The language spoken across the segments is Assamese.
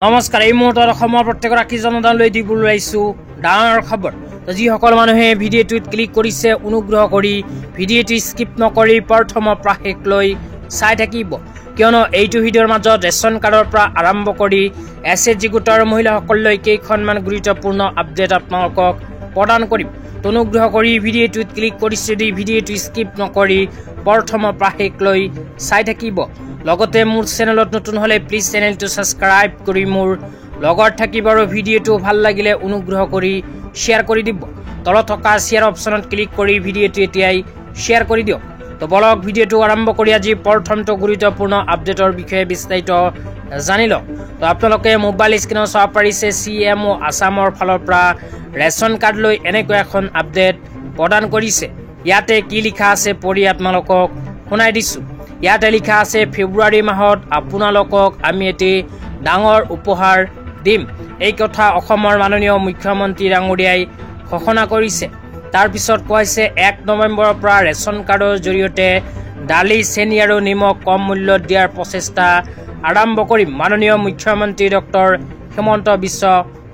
নমস্কাৰ এই মুহূৰ্তত অসমৰ প্ৰত্যেকগৰাকী জনতালৈ দিবলৈ আহিছোঁ ডাঙৰ খবৰ। যিসকল মানুহে ভিডিঅ'টোত ক্লিক কৰিছে অনুগ্ৰহ কৰি ভিডিঅ'টো স্কিপ নকৰি প্ৰথমৰ পৰা শেষলৈ চাই থাকিব, কিয়নো এইটো ভিডিঅ'ৰ মাজত ৰেচন কাৰ্ডৰ পৰা আৰম্ভ কৰি SHG গোটৰ মহিলাসকললৈ কেইখনমান গুৰুত্বপূৰ্ণ আপডেট আপোনালোকক প্ৰদান কৰিম। অনুগ্ৰহ কৰি ভিডিঅ'টোত ক্লিক কৰিছে যদি ভিডিঅ'টো স্কিপ নকৰি প্ৰথমৰ পৰা শেষলৈ চাই থাকিব। লগতে মোৰ চেনেলত নতুন হলে প্লিজ চেনেলটো সাবস্ক্ৰাইব কৰি মোৰ লগত থাকিব আৰু ভিডিঅ'টো ভাল লাগিলে অনুগ্ৰহ কৰি শ্বেয়াৰ কৰি দিব। তলত থকা শ্বেয়াৰ অপশ্যনত ক্লিক কৰি ভিডিঅ'টো এতিয়াই শ্বেয়াৰ কৰি দিয়ক। তো বলক ভিডিঅ'টো আৰম্ভ কৰি আজি প্ৰথমটো গুৰুত্বপূৰ্ণ আপডেটৰ বিষয়ে বিস্তাৰিত জানি লওক। তো আপোনালোকে মোবাইল স্ক্ৰীনত চাব পাৰিছে CMO আসামৰ ফালৰ পৰা ৰেচন কাৰ্ড লৈ এনেকৈ এখন আপডেট প্ৰদান কৰিছে। ইয়াতে কি লিখা আছে পঢ়ি আপোনালোকক শুনাই দিছো। ইয়াতে লিখা আছে ফেব্ৰুৱাৰী মাহত আপোনালোকক আমি এটি ডাঙৰ উপহাৰ দিম। এই কথা অসমৰ মাননীয় মুখ্যমন্ত্ৰী ডাঙৰীয়াই ঘোষণা কৰিছে। তাৰ পিছত কৈছে 1 নৱেম্বৰৰ পৰা ৰেচন কাৰ্ডৰ জৰিয়তে দালি চেনি আৰু নিমখ কম মূল্যত দিয়াৰ প্ৰচেষ্টা আৰম্ভ কৰিম। মাননীয় মুখ্যমন্ত্ৰী ডক্টৰ হিমন্ত বিশ্ব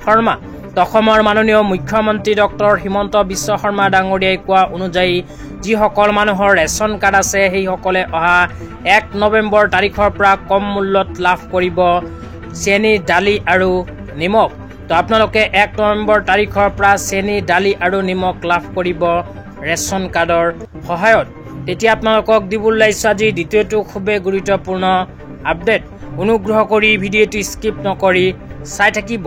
শৰ্মা। অসমৰ মাননীয় মুখ্যমন্ত্ৰী ডক্টৰ হিমন্ত বিশ্ব শৰ্মা ডাঙৰীয়াই কোৱা অনুযায়ী যিসকল মানুহৰ ৰেচন কাৰ্ড আছে সেইসকলে অহা 1 নৱেম্বৰ তাৰিখৰ পৰা কম মূল্যত লাভ কৰিব চেনি দালি আৰু নিমখ। তো আপোনালোকে 1 নৱেম্বৰ তাৰিখৰ পৰা চেনি দালি আৰু নিমখ লাভ কৰিব ৰেচন কাৰ্ডৰ সহায়ত। তেতিয়া আপোনালোকক দিবলৈ আহিছোঁ আজি দ্বিতীয়টো খুবেই গুৰুত্বপূৰ্ণ আপডেট। অনুগ্ৰহ কৰি ভিডিঅ'টো স্কিপ নকৰি চাই থাকিব।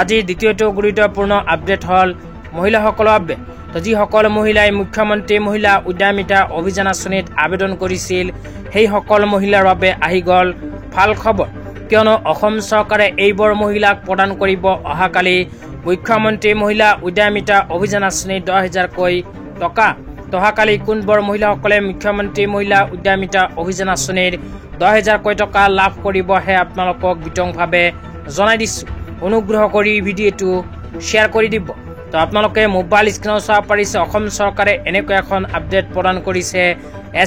আজিৰ দ্বিতীয়টো গুৰুত্বপূৰ্ণ আপডেট হ'ল মহিলাসকলৰ বাবে। তো যিসকল মহিলাই মুখ্যমন্ত্ৰী মহিলা উদ্যমিতা অভিযান আঁচনিত আবেদন কৰিছিল সেইসকল মহিলাৰ বাবে আহি গ'ল ভাল খবৰ, কিয়নো অসম চৰকাৰে এইবোৰ মহিলাক প্ৰদান কৰিব অহাকালি মুখ্যমন্ত্ৰী মহিলা উদ্যমিতা অভিযান আঁচনি 10,000কৈ টকা। অহাকালি কোনবোৰ মহিলাসকলে মুখ্যমন্ত্ৰী মহিলা উদ্যমিতা অভিযান আঁচনিৰ 10,000কৈ টকা লাভ কৰিব হে আপোনালোকক বিতংভাৱে জনাই দিছোঁ। অনুগ্ৰহ কৰি ভিডিঅ'টো শ্বেয়াৰ কৰি দিব। তো আপোনালোকে মোবাইল স্ক্ৰীনত চাব পাৰিছে অসম চৰকাৰে এনেকৈ এখন আপডেট প্ৰদান কৰিছে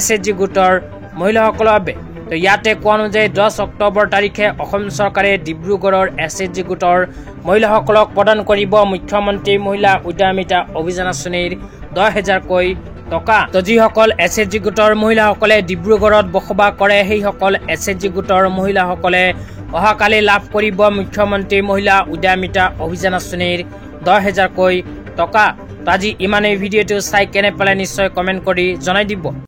SHG গোটৰ মহিলাসকলৰ বাবে। তো ইয়াতে কোৱা অনুযায়ী 10 অক্টোবৰ তাৰিখে অসম চৰকাৰে ডিব্ৰুগড়ৰ SHG গোটৰ মহিলাসকলক প্ৰদান কৰিব মুখ্যমন্ত্ৰী মহিলা উদ্যমিতা অভিযান আঁচনিৰ 10,000কৈ টকা। তো যিসকল SHG গোটৰ মহিলাসকলে ডিব্ৰুগড়ত বসবাস কৰে সেইসকল SHG গোটৰ মহিলাসকলে অহাকালি লাভ কৰিব মুখ্যমন্ত্ৰী মহিলা উদ্যমিতা অভিযান আঁচনিৰ 10,000কৈ টকা। তো আজি ইমানেই। ভিডিঅ'টো চাই কেনে পালে নিশ্চয় কমেণ্ট কৰি জনাই দিব।